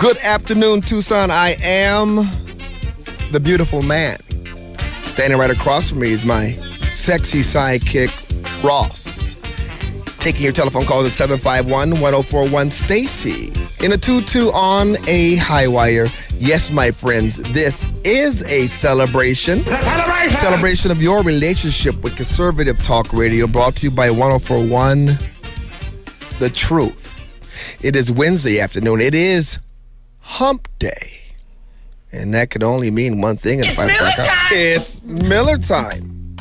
Good afternoon, Tucson. I am the beautiful man. Standing right across from me is my sexy sidekick, Ross. Taking your telephone calls at 751-1041. Stacy in a tutu on a high wire. Yes, my friends, this is a celebration. Celebration of your relationship with conservative talk radio, brought to you by 1041 The Truth. It is Wednesday afternoon. It is Hump Day. And that could only mean one thing. It's Miller time! It's Miller time.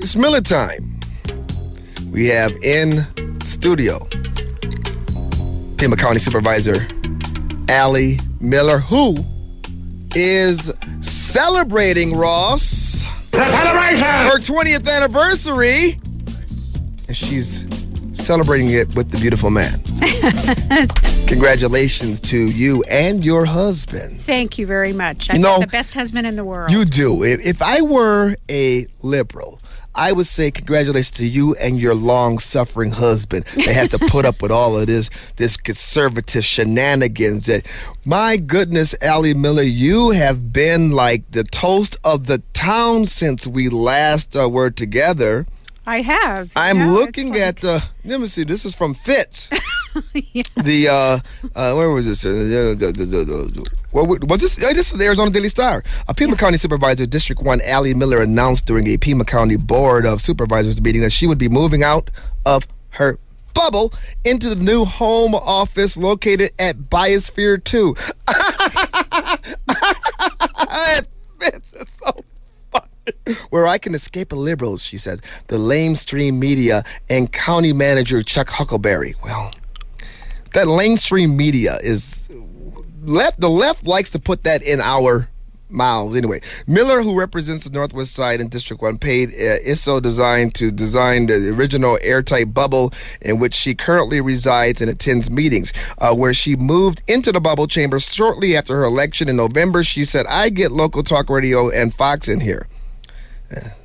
It's Miller time. We have in studio Pima County Supervisor Allie Miller, who is celebrating, Ross, The celebration! her 20th anniversary. And she's celebrating it with the beautiful man. Congratulations to you and your husband. Thank you very much. I've got the best husband in the world. You do. If I were a liberal, I would say congratulations to you and your long-suffering husband that has to put up with all of this conservative shenanigans. That, my goodness, Allie Miller, you have been like the toast of the town since we last were together. I have. I'm looking at, let me see, this is from Fitz. Yeah. The, where was this? What was this? This is the Arizona Daily Star. A Pima County Supervisor, District 1, Allie Miller, announced during a Pima County Board of Supervisors meeting that she would be moving out of her bubble into the new home office located at Biosphere 2. It's so where I can escape a liberal, she says, the lamestream media, and county manager Chuck Huckleberry. Well, that lamestream media is left. The left likes to put that in our mouths. Anyway, Miller, who represents the Northwest Side in District 1, paid ISO Design to design the original airtight bubble in which she currently resides and attends meetings, where she moved into the bubble chamber shortly after her election in November. She said, I get local talk radio and Fox in here.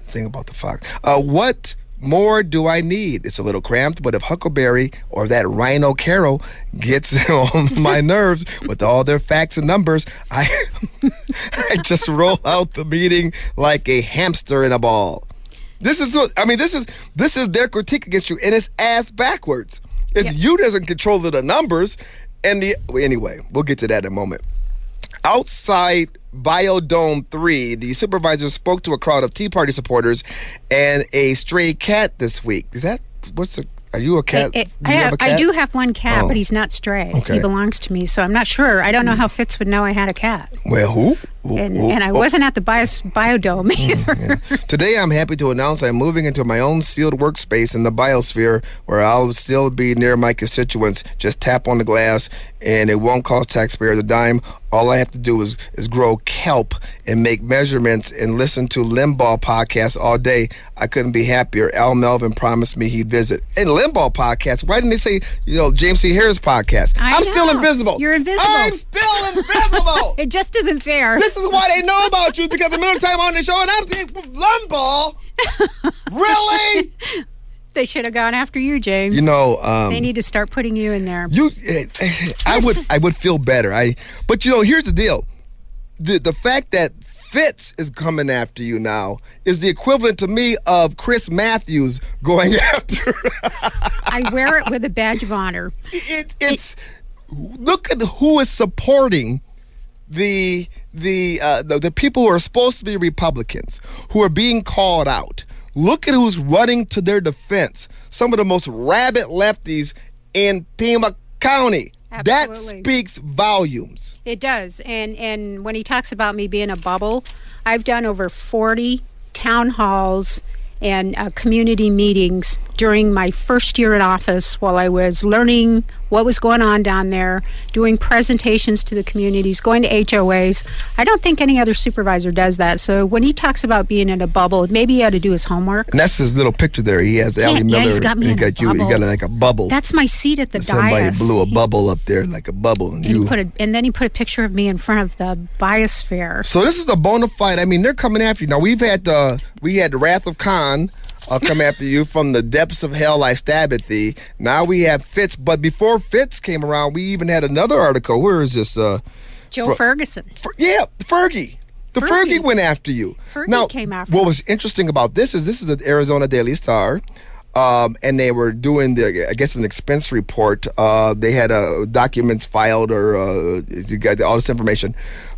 Thing about the Fox. What more do I need? It's a little cramped, but if Huckleberry or that Rhino Carroll gets on my nerves with all their facts and numbers, I just roll out the meeting like a hamster in a ball. This is their critique against you, and it's ass backwards. It's you doesn't control the numbers, and anyway, we'll get to that in a moment. Outside Biodome 3, the supervisor spoke to a crowd of Tea Party supporters and a stray cat this week. Are you a cat? I do have one cat, but he's not stray. Okay. He belongs to me, so I'm not sure. I don't know how Fitz would know I had a cat. Well, who? And I wasn't at the Biodome either. Yeah. Today, I'm happy to announce I'm moving into my own sealed workspace in the Biosphere, where I'll still be near my constituents. Just tap on the glass, and it won't cost taxpayers a dime. All I have to do is grow kelp and make measurements and listen to Limbaugh podcasts all day. I couldn't be happier. Al Melvin promised me he'd visit. And Limbaugh podcasts, why didn't they say, James C. Harris podcast? I'm still invisible. You're invisible. I'm still invisible. It just isn't fair. This is why they know about you, because the Miller Time on the show, and I'm thinking, Limbaugh? Really? They should have gone after you, James. They need to start putting you in there. I would feel better. But here's the deal: the fact that Fitz is coming after you now is the equivalent to me of Chris Matthews going after. I wear it with a badge of honor. It's look at who is supporting the people who are supposed to be Republicans, who are being called out. Look at who's running to their defense. Some of the most rabid lefties in Pima County. Absolutely. That speaks volumes. It does. And when he talks about me being a bubble, I've done over 40 town halls and community meetings during my first year in office while I was learning what was going on down there, doing presentations to the communities, going to HOAs. I don't think any other supervisor does that. So when he talks about being in a bubble, maybe he ought to do his homework. And that's his little picture there. He has Allie Miller. He's got me in a bubble. You got like a bubble. That's my seat at the Somebody dais. blew a bubble up there, like a bubble. And then he put a picture of me in front of the Biosphere. So this is a bona fide. They're coming after you. Now we had the Wrath of Khan I'll come after you. From the depths of hell I stab at thee. Now we have Fitz. But before Fitz came around, we even had another article. Where is this? Joe Ferguson. Fergie. Fergie went after you. Fergie came after what me. was interesting about this is the Arizona Daily Star. And they were doing an expense report. They had documents filed, or you got all this information.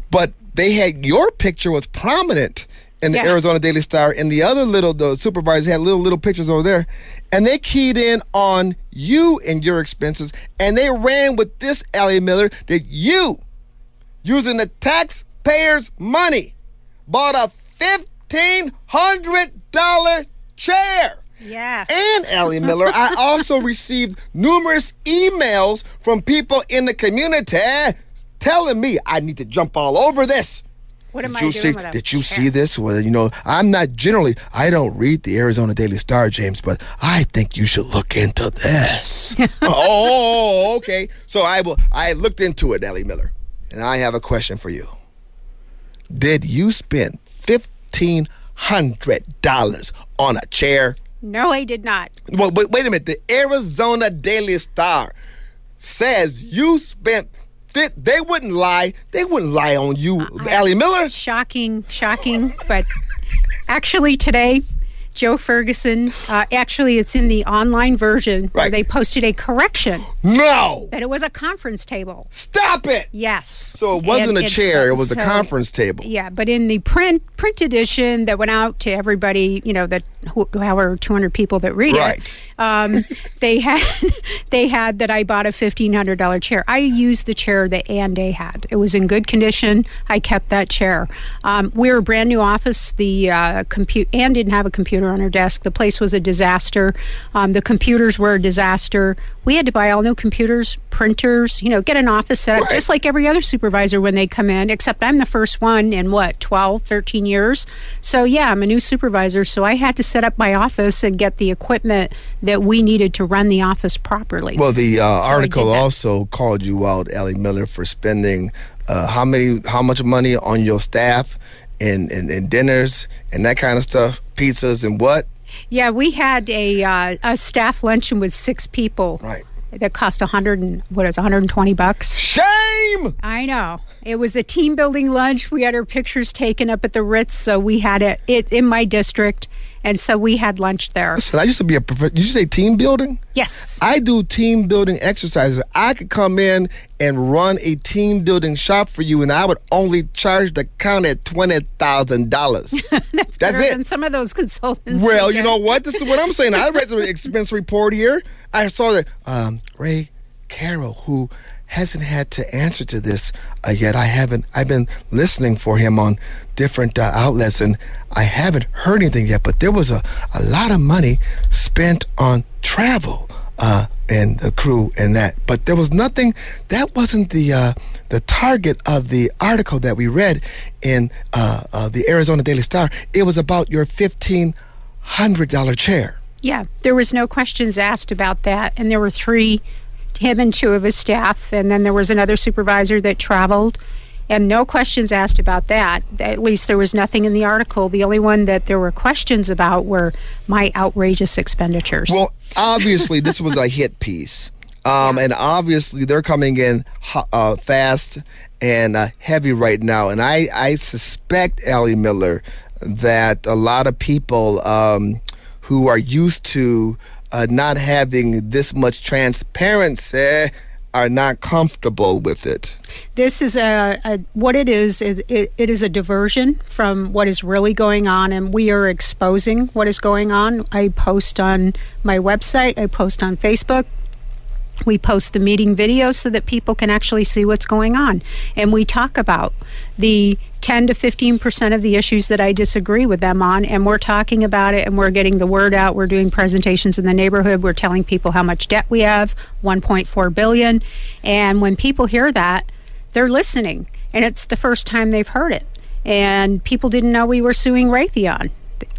But they had your picture was prominent in the Arizona Daily Star, and the supervisors had little pictures over there, and they keyed in on you and your expenses, and they ran with this, Allie Miller, that you, using the taxpayers' money, bought a $1,500 chair. Yeah. And Allie Miller, I also received numerous emails from people in the community telling me I need to jump all over this. What am I doing with it? Did you see this? Well, I don't read the Arizona Daily Star, James, but I think you should look into this. Okay. So I looked into it, Allie Miller, and I have a question for you. Did you spend $1,500 on a chair? No, I did not. Well, wait a minute. The Arizona Daily Star says you spent. They wouldn't lie. They wouldn't lie on you, Allie Miller. Shocking. But actually today, Joe Ferguson, actually it's in the online version where they posted a correction. No. That it was a conference table. Stop it. Yes. So it wasn't a chair. It was a conference table. Yeah, but in the print edition that went out to everybody, however 200 people that read it, they had that I bought a $1,500 chair. I used the chair that Ann Day had. It was in good condition. I kept that chair. We were a brand new office. The Ann didn't have a computer on her desk. The place was a disaster. The computers were a disaster. We had to buy all new computers, printers, get an office set up just like every other supervisor when they come in, except I'm the first one in 12, 13 years. So yeah, I'm a new supervisor. So I had to set up my office and get the equipment that we needed to run the office properly. Well, the article also called you out, Allie Miller, for spending how much money on your staff and dinners and that kind of stuff, pizzas and what? Yeah, we had a staff luncheon with 6 people. Right. That cost $120. Shame! I know. It was a team building lunch. We had our pictures taken up at the Ritz, so we had it in my district, and so we had lunch there. Listen, I used to be did you say team building? Yes. I do team building exercises. I could come in and run a team building shop for you, and I would only charge the county $20,000. That's better it. than some of those consultants. Well, you know what? This is what I'm saying. I read the expense report here. I saw that Ray Carroll, who hasn't had to answer to this yet. I've been listening for him on different outlets, and I haven't heard anything yet. But there was a lot of money spent on travel and the crew and that. But there was nothing. That wasn't the target of the article that we read in the Arizona Daily Star. It was about your $1,500 chair. Yeah, there was no questions asked about that, and there were 3, him and 2 of his staff, and then there was another supervisor that traveled, and no questions asked about that. At least there was nothing in the article. The only one that there were questions about were my outrageous expenditures. Well, obviously this was a hit piece, and obviously they're coming in fast and heavy right now, and I suspect, Allie Miller, that a lot of people who are used to not having this much transparency are not comfortable with it. This is what it is it is a diversion from what is really going on, and we are exposing what is going on. I post on my website, I post on Facebook. We post the meeting videos so that people can actually see what's going on. And we talk about the 10 to 15% of the issues that I disagree with them on, and we're talking about it, and we're getting the word out. We're doing presentations in the neighborhood. We're telling people how much debt we have, $1.4 billion. And when people hear that, they're listening, and it's the first time they've heard it. And people didn't know we were suing Raytheon.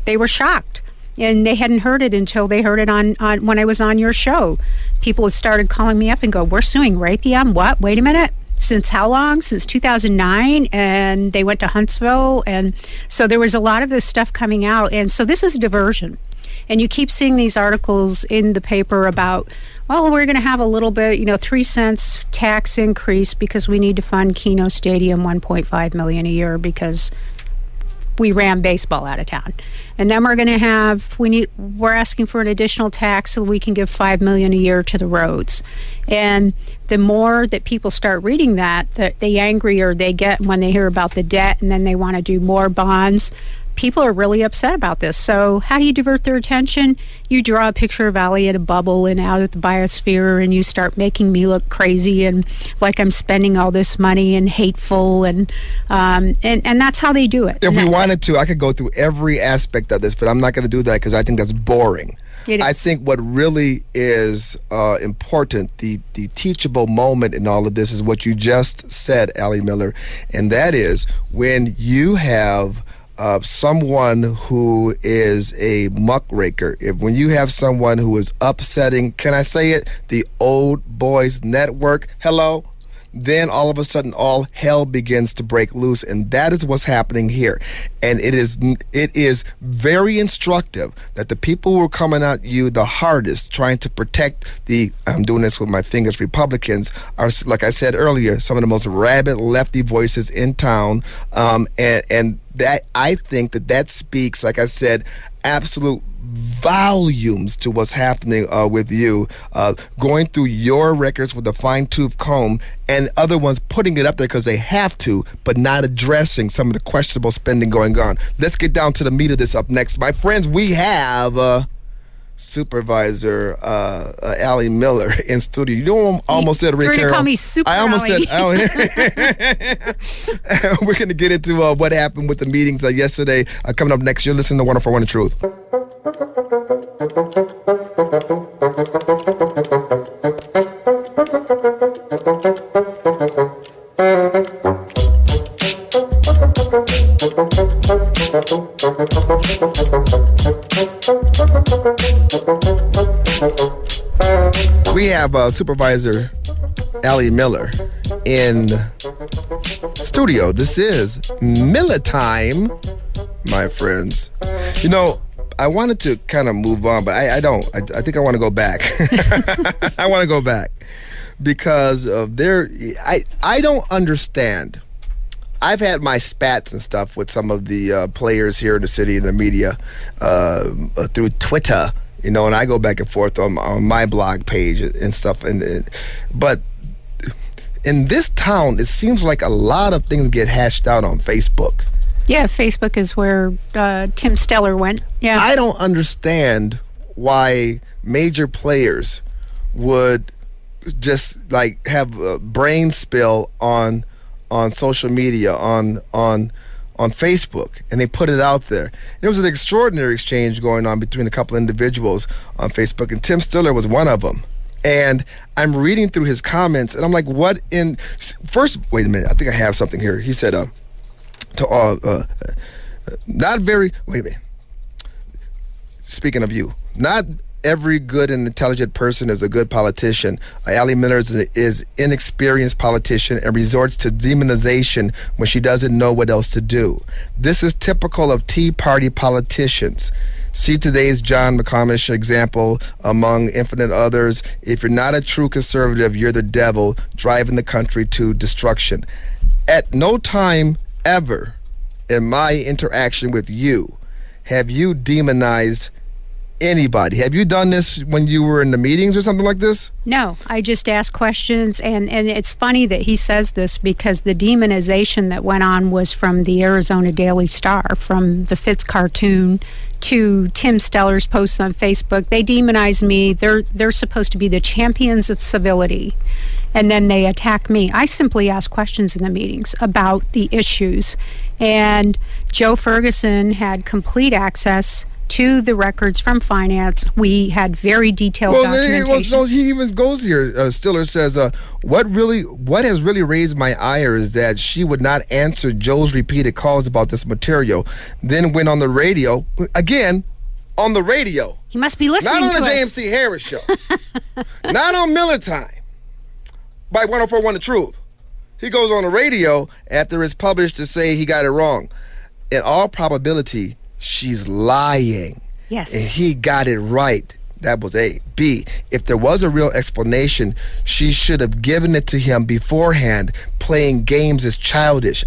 They were shocked. And they hadn't heard it until they heard it on when I was on your show. People had started calling me up and go, "We're suing Raytheon? What? Wait a minute. Since how long? Since 2009?" And they went to Huntsville. And so there was a lot of this stuff coming out. And so this is a diversion. And you keep seeing these articles in the paper about, well, we're going to have a little bit, 3 cents tax increase because we need to fund Keno Stadium $1.5 million a year because we ran baseball out of town. And then we're going to have, we're asking for an additional tax so we can give $5 million a year to the roads. And the more that people start reading that, the angrier they get when they hear about the debt, and then they want to do more bonds. People are really upset about this. So how do you divert their attention? You draw a picture of Allie in a bubble and out at the biosphere, and you start making me look crazy and like I'm spending all this money and hateful, and that's how they do it. If we wanted to, I could go through every aspect of this, but I'm not going to do that because I think that's boring. I think what really is important, the teachable moment in all of this is what you just said, Allie Miller, and that is when you have someone who is a muckraker, when you have someone who is upsetting, can I say it, the old boys network, hello, then all of a sudden all hell begins to break loose, and that is what's happening here. And it is very instructive that the people who are coming at you the hardest, trying to protect I'm doing this with my fingers, Republicans, are, like I said earlier, some of the most rabid lefty voices in town, and that, I think that speaks, like I said, absolute volumes to what's happening with you, going through your records with a fine-tooth comb, and other ones putting it up there because they have to, but not addressing some of the questionable spending going on. Let's get down to the meat of this up next. My friends, we have Supervisor Allie Miller in studio. You know, I almost said Rick You're going to Harrell. call me Super I almost Allie. said, we're going to get into what happened with the meetings yesterday. Coming up next, you're listening to 104.1 The Truth. We have Supervisor Allie Miller in studio. This is Miller time, my friends. You know, I wanted to kind of move on, but I don't. I think I want to go back. I want to go back because of I don't understand. I've had my spats and stuff with some of the players here in the city and the media through Twitter, and I go back and forth on my blog page and stuff. But in this town, it seems like a lot of things get hashed out on Facebook. Yeah, Facebook is where Tim Stellar went. Yeah, I don't understand why major players would just like have a brain spill on social media, on Facebook, and they put it out there. There was an extraordinary exchange going on between a couple individuals on Facebook, and Tim Stiller was one of them. And I'm reading through his comments, and I'm like, what in... First, wait a minute, I think I have something here. He said, not very... Wait a minute. Speaking of you, not every good and intelligent person is a good politician. Allie Miller is inexperienced politician and resorts to demonization when she doesn't know what else to do. This is typical of Tea Party politicians. See today's John McComish example among infinite others. If you're not a true conservative, you're the devil driving the country to destruction. At no time ever in my interaction with you have you demonized anybody. Have you done this when you were in the meetings or something like this? No, I just ask questions, and it's funny that he says this because the demonization that went on was from the Arizona Daily Star, from the Fitz cartoon to Tim Steller's posts on Facebook. They demonize me. They're supposed to be the champions of civility, and then they attack me. I simply ask questions in the meetings about the issues, and Joe Ferguson had complete access to the records from finance. We had very detailed documentation. He even goes here. Stiller says, what has really raised my ire is that she would not answer Joe's repeated calls about this material, then went on the radio, again, on the radio. He must be listening to us. Not on the JMC Harris show. Not on Miller Time by 104.1 The Truth. He goes on the radio after it's published to say he got it wrong. In all probability, she's lying. Yes. And he got it right. That was A. B, if there was a real explanation, she should have given it to him beforehand. Playing games is childish.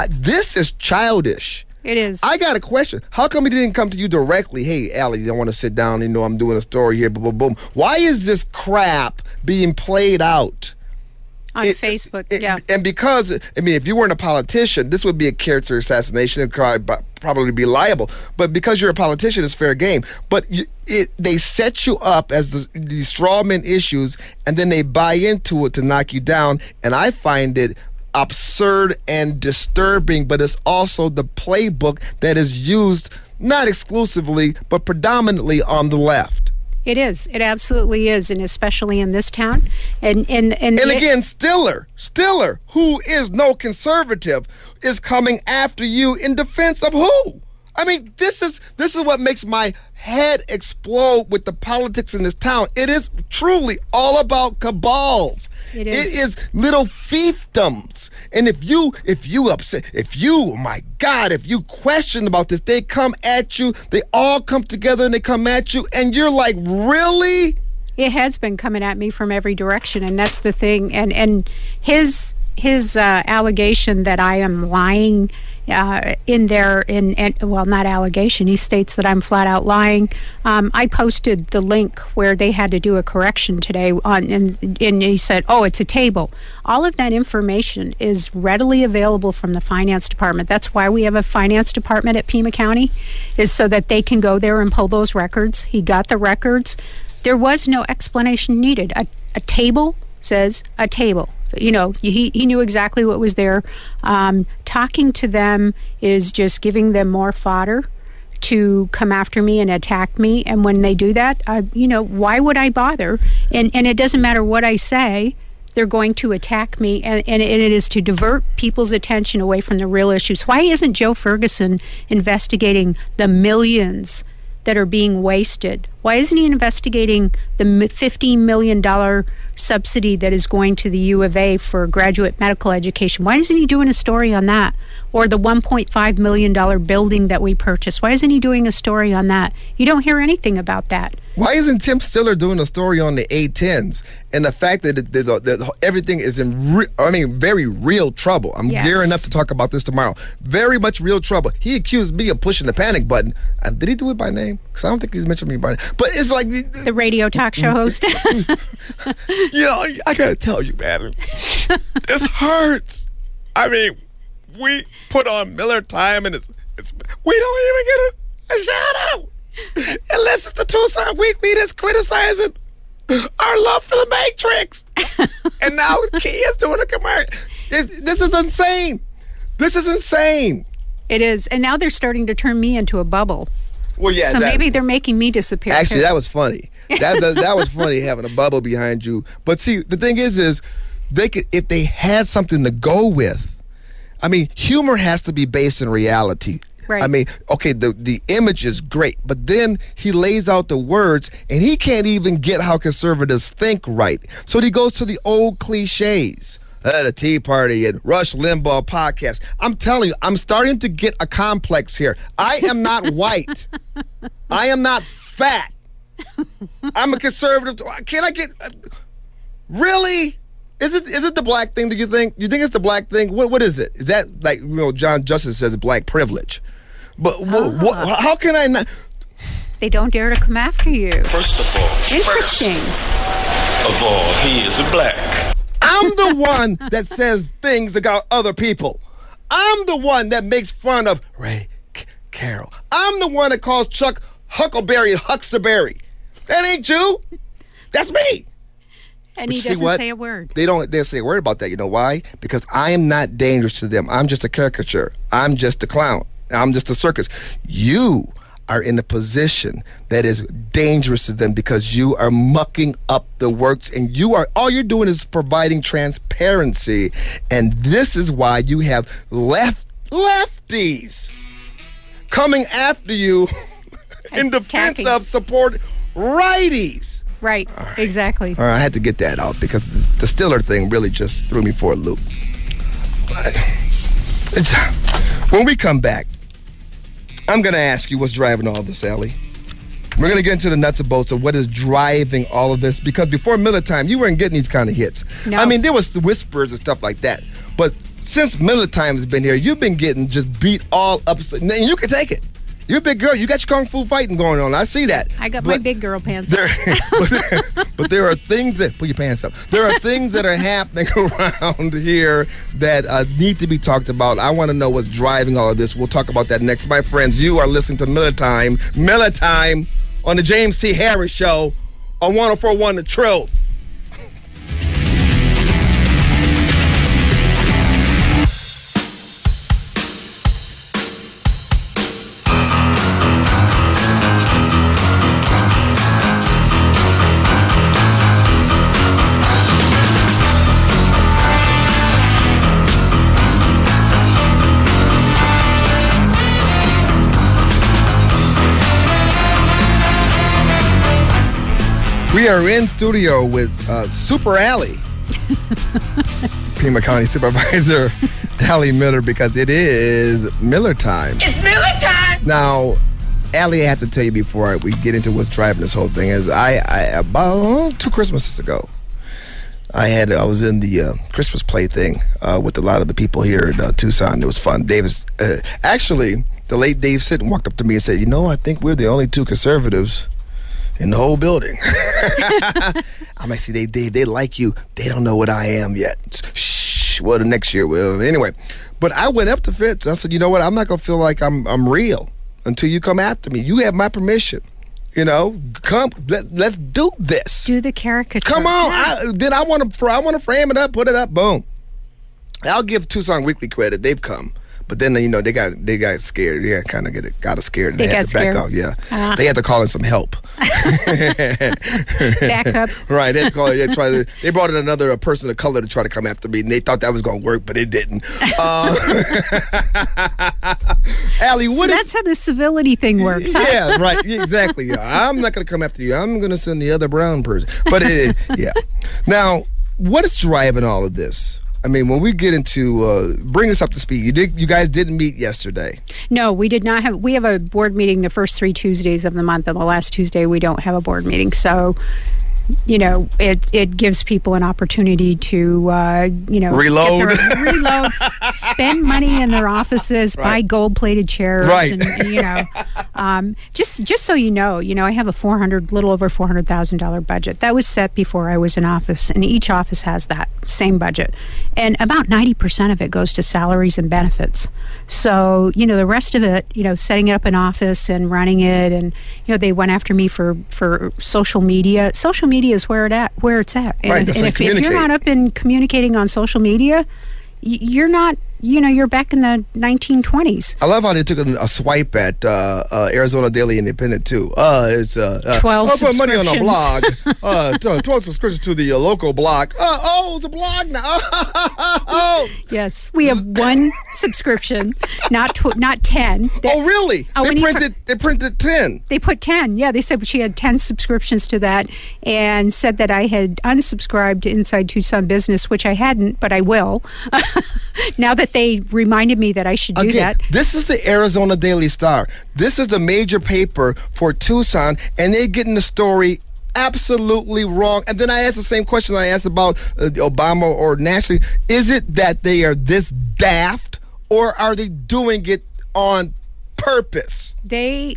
This is childish. It is. I got a question. How come he didn't come to you directly? Hey, Allie, you don't want to sit down? You know, I'm doing a story here. Boom, boom, boom. Why is this crap being played out on Facebook? Yeah. And because, I mean, if you weren't a politician, this would be a character assassination. It could probably be liable. But because you're a politician, it's fair game. But they set you up as these strawman issues, and then they buy into it to knock you down. And I find it absurd and disturbing, but it's also the playbook that is used not exclusively but predominantly on the left. It is. It absolutely is, and especially in this town. And again, Stiller, who is no conservative, is coming after you in defense of who? I mean, this is what makes my head explode with the politics in this town. It is truly all about cabals. It is. It is little fiefdoms. And if you upset, if you question about this, they come at you. They all come together and they come at you, and you're like, really? It has been coming at me from every direction, and that's the thing. And his allegation that I am lying well, not allegation. He states that I'm flat out lying. I posted the link where they had to do a correction today and he said, oh, it's a table. All of that information is readily available from the finance department. That's why we have a finance department at Pima County, is so that they can go there and pull those records. He got the records. There was no explanation needed. A table says a table. You know, he knew exactly what was there. Talking to them is just giving them more fodder to come after me and attack me. And when they do that, why would I bother? And it doesn't matter what I say, they're going to attack me. And it is to divert people's attention away from the real issues. Why isn't Joe Ferguson investigating the millions that are being wasted? Why isn't he investigating the $15 million subsidy that is going to the U of A for graduate medical education? Why isn't he doing a story on that? Or the $1.5 million building that we purchased? Why isn't he doing a story on that? You don't hear anything about that. Why isn't Tim Stiller doing a story on the A-10s and the fact that everything is in, very real trouble? I'm gearing up to talk about this tomorrow. Very much real trouble. He accused me of pushing the panic button. Did he do it by name? Because I don't think he's mentioned me by name. But it's like the radio talk show host. I gotta tell you, man, this hurts. I mean, we put on Miller Time, and it's we don't even get a shout out unless it's the Tucson Weekly that's criticizing our love for the Matrix. And now Key is doing a commercial. This is insane. This is insane. It is, and now they're starting to turn me into a bubble. Well, yeah. So maybe they're making me disappear. Actually, too. That was funny. That was funny, having a bubble behind you. But see, the thing is they could, if they had something to go with. I mean, humor has to be based in reality. Right. I mean, okay, the image is great, but then he lays out the words, and he can't even get how conservatives think right. So he goes to the old cliches. The Tea Party and Rush Limbaugh podcast. I'm telling you, I'm starting to get a complex here. I am not white. I am not fat. I'm a conservative. Can I get... Really? Is it the black thing, do you think? You think it's the black thing? What is it? Is that, like, John Justice says, black privilege? But how can I not... They don't dare to come after you. First of all, interesting. Of all, he is a black. I'm the one that says things about other people. I'm the one that makes fun of Ray Carroll. I'm the one that calls Chuck Huckleberry Hucksterberry. That ain't you. That's me. And he doesn't say a word. They don't say a word about that. You know why? Because I am not dangerous to them. I'm just a caricature. I'm just a clown. I'm just a circus. You are in a position that is dangerous to them because you are mucking up the works, and all you're doing is providing transparency. And this is why you have lefties coming after you in defense of support righties. Right, exactly. All right, I had to get that out because the Stiller thing really just threw me for a loop. When we come back, I'm going to ask you what's driving all this, Allie. We're going to get into the nuts and bolts of what is driving all of this, because before Miller Time, you weren't getting these kind of hits. No. I mean, there was the whispers and stuff like that. But since Miller Time has been here, you've been getting just beat all up. And you can take it. You're a big girl. You got your kung fu fighting going on. I see that. I got my big girl pants on. But there are things that, put your pants up. There are things that are happening around here that need to be talked about. I want to know what's driving all of this. We'll talk about that next. My friends, you are listening to Miller Time on the James T. Harris Show on 104.1 The Truth. We are in studio with Super Allie, Pima County Supervisor Allie Miller, because it is Miller Time. It's Miller Time! Now, Allie, I have to tell you before we get into what's driving this whole thing is I about 2 Christmases ago, I was in the Christmas play thing with a lot of the people here in Tucson. It was fun. Actually, the late Dave Sitton walked up to me and said, I think we're the only 2 conservatives in the whole building. I'm like, see, they like you. They don't know what I am yet. Shh. Well, the next year will. Anyway, but I went up to Fitz. I said, you know what? I'm not gonna feel like I'm real until you come after me. You have my permission. Come. Let's do this. Do the caricature. Come on. Yeah. I want to frame it up, put it up. Boom. I'll give Tucson Weekly credit. They've come. But then, they got scared. They kind of got scared. And they had got to scared. back off. Yeah. They had to call in some help. Back up. Right. They had to call in. They brought in another person of color to try to come after me, and they thought that was going to work, but it didn't. Allie, that's how the civility thing works. Huh? Yeah, right. Exactly. Yeah. I'm not going to come after you. I'm going to send the other brown person. But, yeah. Now, what is driving all of this? I mean, when we get into bring us up to speed, you guys didn't meet yesterday. No, we did not have. We have a board meeting the first 3 Tuesdays of the month, and the last Tuesday we don't have a board meeting. So, it gives people an opportunity to reload, spend money in their offices, buy gold-plated chairs, right? And just so you know, I have a little over $400,000 budget that was set before I was in office, and each office has that same budget, and about 90% of it goes to salaries and benefits. So the rest of it, setting up an office and running it, and they went after me for social media. Social media is where it's at. And, right, and if you're not up and communicating on social media, you're not. You're back in the 1920s. I love how they took a swipe at Arizona Daily Independent too. It's 12 I'll put money on a subscriptions. blog. 12 subscriptions to the local blog. It's a blog now. Yes, we have 1 subscription, not 10. Really? Oh, They printed 10. They put 10. Yeah, they said she had 10 subscriptions to that, and said that I had unsubscribed to Inside Tucson Business, which I hadn't, but I will. Now that they reminded me that I should do that. This is the Arizona Daily Star. This is the major paper for Tucson, and they're getting the story absolutely wrong. And then I asked the same question I asked about Obama or nationally. Is it that they are this daft, or are they doing it on purpose? They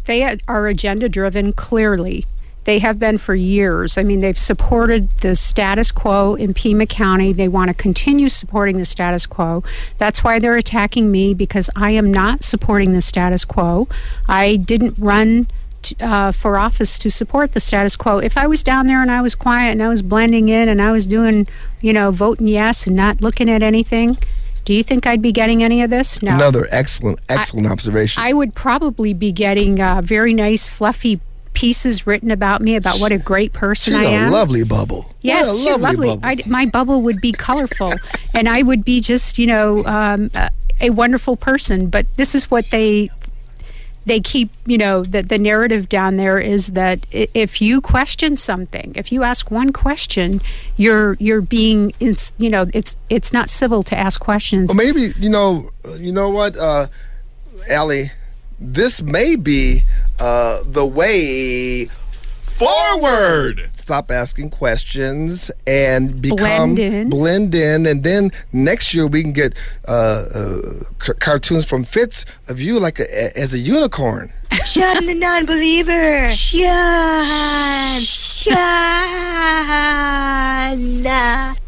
are agenda driven, clearly. They have been for years. I mean, they've supported the status quo in Pima County. They want to continue supporting the status quo. That's why they're attacking me, because I am not supporting the status quo. I didn't run for office to support the status quo. If I was down there and I was quiet and I was blending in and I was doing, voting yes and not looking at anything, do you think I'd be getting any of this? No. Another excellent observation. I would probably be getting very nice, fluffy pieces written about me, about what a great person I am. She's a lovely bubble. Yes, she's lovely. Bubble. My bubble would be colorful, and I would be just, a wonderful person. But this is what they keep, the narrative down there is that if you question something, if you ask one question, you're being, it's not civil to ask questions. Well, maybe, you know what, Allie, this may be the way forward. Stop asking questions and become blend in, and then next year we can get cartoons from Fitz of you like as a unicorn. Sean the non-believer. Sean.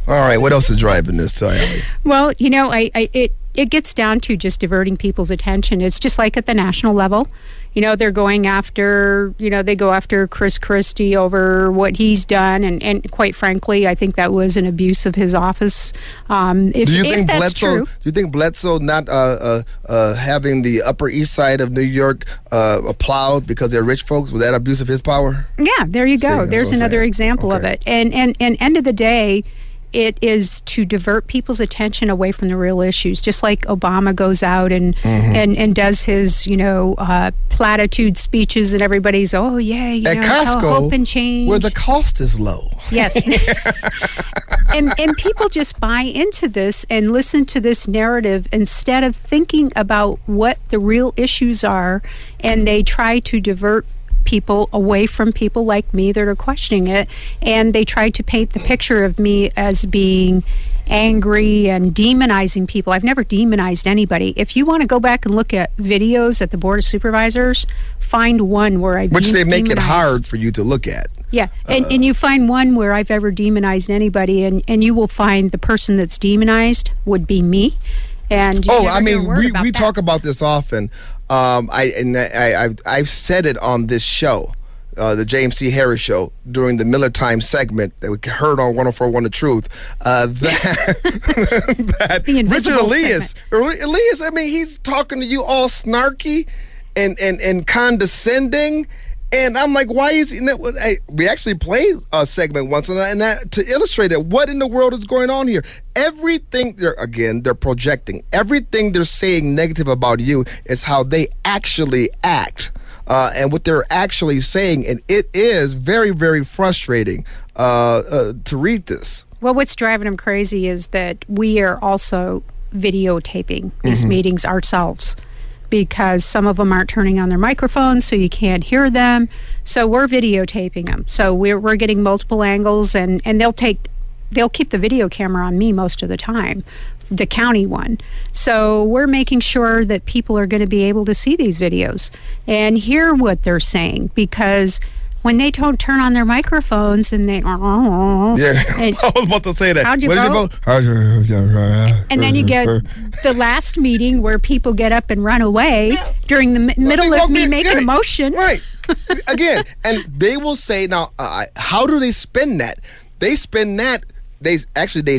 All right, what else is driving this, Ellie? Well, you know, it gets down to just diverting people's attention. It's just like at the national level. You know, they're going after, they go after Chris Christie over what he's done. And quite frankly, I think that was an abuse of his office. If that's true. Do you think Bledsoe not having the Upper East Side of New York plowed because they're rich folks, was that abuse of his power? Yeah, there you go. There's another example of it. And end of the day, it is to divert people's attention away from the real issues, just like Obama goes out and does his, platitude speeches, and everybody's, at Costco, hope and change, where the cost is low. Yes. and people just buy into this and listen to this narrative instead of thinking about what the real issues are, and they try to divert people away from people like me that are questioning it, and they try to paint the picture of me as being angry and demonizing people. I've never demonized anybody. If you want to go back and look at videos at the Board of Supervisors, find one where I've which they make demonized. It hard for you to look at. Yeah, and you find one where I've ever demonized anybody, and you will find the person that's demonized would be me. And we talk about this often. I've said it on this show, the James T. Harris show, during the Miller Time segment that we heard on 104.1 The Truth. That Richard Elias, I mean, he's talking to you all snarky and condescending. And I'm like, why is he? We actually played a segment once, and that, to illustrate it, what in the world is going on here? Everything, they're projecting. Everything they're saying negative about you is how they actually act, and what they're actually saying. And it is very, very frustrating to read this. Well, what's driving them crazy is that we are also videotaping these meetings ourselves, because some of them aren't turning on their microphones, so you can't hear them. So we're videotaping them. So we're getting multiple angles, and they'll keep the video camera on me most of the time, the county one. So we're making sure that people are going to be able to see these videos and hear what they're saying, because when they don't turn on their microphones and they... Yeah, I was about to say that. How'd you vote? And then you get the last meeting where people get up and run away during the middle of me making a motion. Right. Again, and they will say, now, how do they spin that? They spin that, they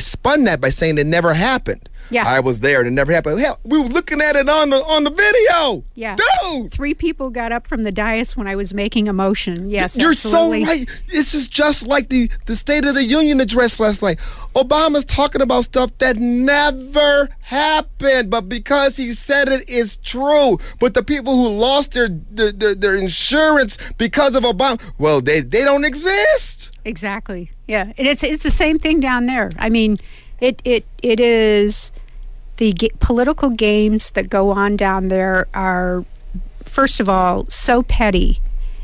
spun that by saying it never happened. Yeah. I was there and it never happened. Hell, we were looking at it on the video. Yeah. Dude! 3 people got up from the dais when I was making a motion. Yes, You're absolutely. so right. This is just like the State of the Union address last night. Obama's talking about stuff that never happened, but because he said it is true. But the people who lost their insurance because of Obama, well, they don't exist. Exactly. Yeah. And it's the same thing down there. I mean, it is... The political games that go on down there are, first of all, so petty.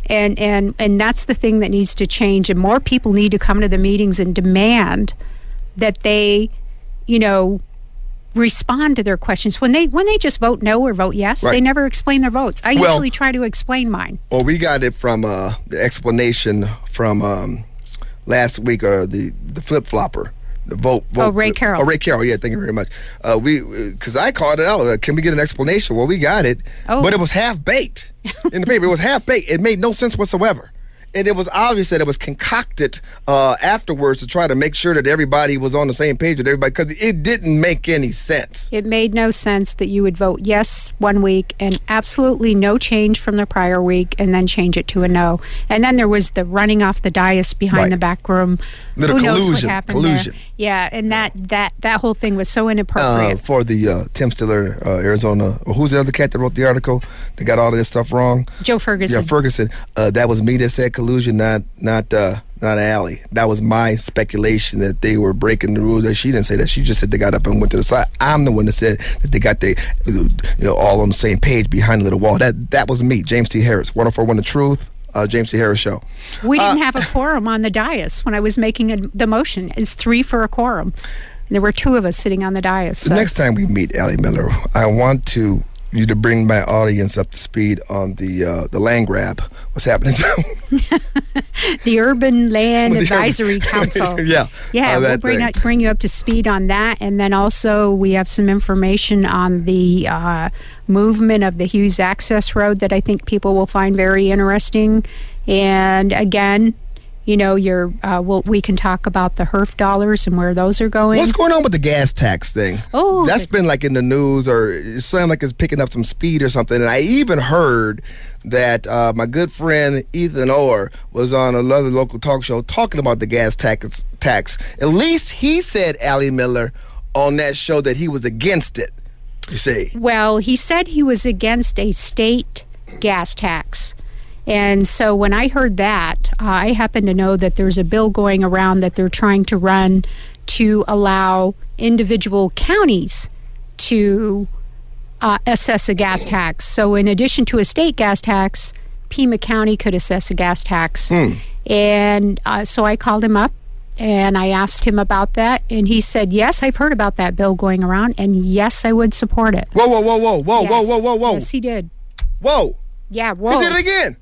And that's the thing that needs to change. And more people need to come to the meetings and demand that they, respond to their questions. When they just vote no or vote yes, They never explain their votes. I usually try to explain mine. Well, we got it from the explanation from last week, or the flip-flopper. The vote. Ray Carroll. Ray Carroll. Yeah, thank you very much. Because I called it out. Can we get an explanation? Well, we got it, but it was half baked in the paper. It was half baked. It made no sense whatsoever. And it was obvious that it was concocted afterwards to try to make sure that everybody was on the same page with everybody, because it didn't make any sense. It made no sense that you would vote yes one week and absolutely no change from the prior week, and then change it to a no. And then there was the running off the dais behind the back room. Little Who collusion. knows what happened there? Yeah, and that whole thing was so inappropriate. For the Tim Stiller, Arizona, who's the other cat that wrote the article that got all of this stuff wrong? Joe Ferguson. Yeah, Ferguson. That was me that said collusion, not not Allie. That was my speculation that they were breaking the rules. That she didn't say that. She just said they got up and went to the side. I'm the one that said that they got all on the same page behind the little wall. That was me, James T. Harris, 104.1 The Truth. James T. Harris Show. We didn't have a quorum on the dais when I was making the motion. It's 3 for a quorum. And there were 2 of us sitting on the dais. The next time we meet Allie Miller, I want you to bring my audience up to speed on the land grab. What's happening? The Urban Land Advisory Council. Yeah. We'll bring you up to speed on that. And then also we have some information on the movement of the Hughes Access Road that I think people will find very interesting. And again, we can talk about the HERF dollars and where those are going. What's going on with the gas tax thing? Oh, that's been like in the news, or it sounds like it's picking up some speed or something. And I even heard that my good friend Ethan Orr was on another local talk show talking about the gas tax. At least he said, Allie Miller, on that show that he was against it. You see? Well, he said he was against a state gas tax. And so when I heard that, I happen to know that there's a bill going around that they're trying to run to allow individual counties to assess a gas tax. So in addition to a state gas tax, Pima County could assess a gas tax. And so I called him up and I asked him about that. And he said, yes, I've heard about that bill going around. And yes, I would support it. Whoa. Yes, he did. Whoa. Yeah, whoa. He did it again.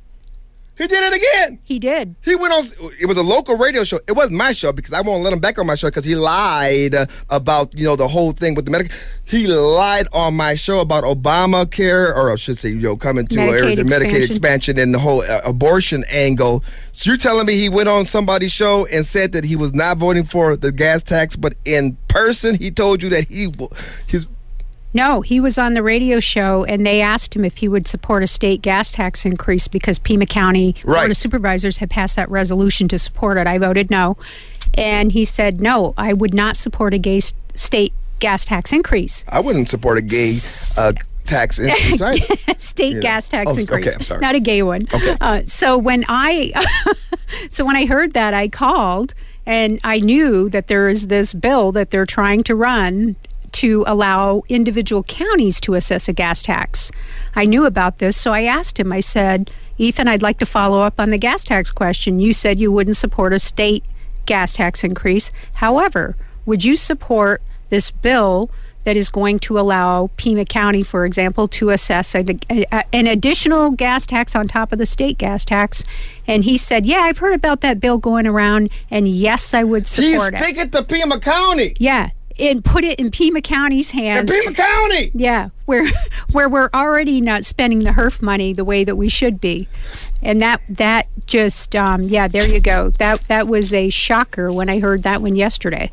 He did it again. He did. He went on. It was a local radio show. It wasn't my show because I won't let him back on my show because he lied about the whole thing with the Medicare. He lied on my show about Obamacare, or I should say, coming to Medicaid expansion and the whole abortion angle. So you're telling me he went on somebody's show and said that he was not voting for the gas tax, but in person he told you that he's. No, he was on the radio show, and they asked him if he would support a state gas tax increase because Pima County Board of Supervisors had passed that resolution to support it. I voted no. And he said, no, I would not support a state gas tax increase. I wouldn't support a gay tax increase. State gas tax increase. Okay, I'm sorry. Not a gay one. Okay. So when I heard that, I called, and I knew that there is this bill that they're trying to run to allow individual counties to assess a gas tax. I knew about this, so I asked him. I said, Ethan, I'd like to follow up on the gas tax question. You said you wouldn't support a state gas tax increase. However, would you support this bill that is going to allow Pima County, for example, to assess an additional gas tax on top of the state gas tax? And he said, yeah, I've heard about that bill going around, and yes, I would support it. He's taking it to Pima County. Yeah. And put it in Pima County's hands. In Pima County! Yeah, where we're already not spending the HERF money the way that we should be. And that just, there you go. That was a shocker when I heard that one yesterday.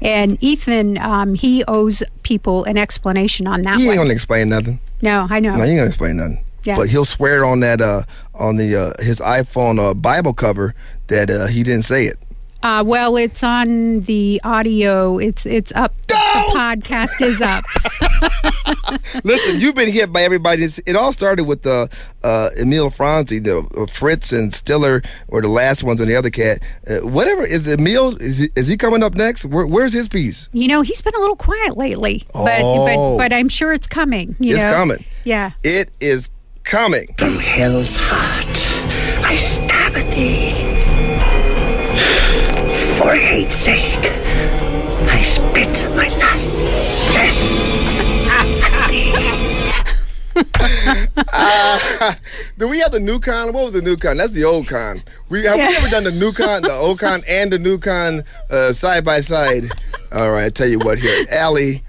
And Ethan, he owes people an explanation on that one. He ain't gonna explain nothing. No, I know. No, he ain't gonna explain nothing. Yeah. But he'll swear on that, on his iPhone Bible cover that he didn't say it. Well, it's on the audio. It's up. The podcast is up. Listen, you've been hit by everybody. It all started with Emil Franzi, the Fritz and Stiller were the last ones, and the other cat. Whatever is Emil? Is he coming up next? Where's his piece? He's been a little quiet lately, but I'm sure it's coming. It's coming. Yeah, it is coming. From hell's heart, I stab at thee. For hate's sake, I spit my last breath at thee. Do we have the new con? What was the new con? That's the old con. Have we ever done the new con, the old con, and the new con side by side? All right, I tell you what here. Allie,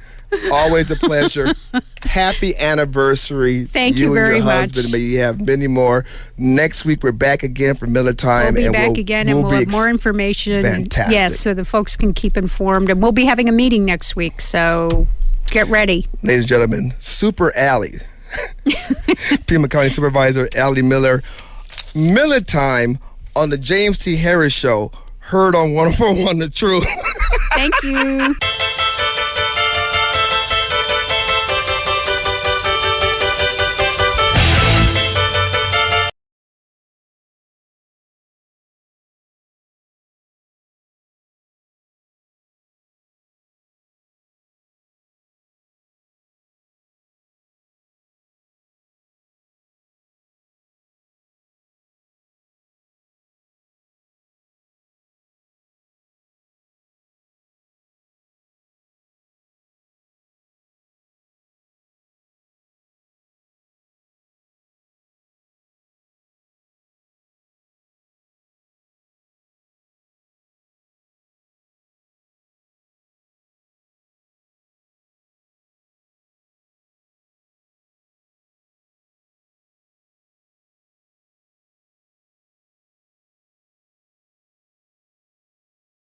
always a pleasure. Happy anniversary. Thank you very and your much. husband. May you have many more. Next week, we're back again for Miller Time. We'll be back again, and we'll have more information. Fantastic. Yes, so the folks can keep informed. And we'll be having a meeting next week, so get ready. Ladies and gentlemen, Super Allie. Pima County Supervisor Allie Miller. Miller Time on the James T. Harris Show. Heard on 104.1 The Truth. Thank you.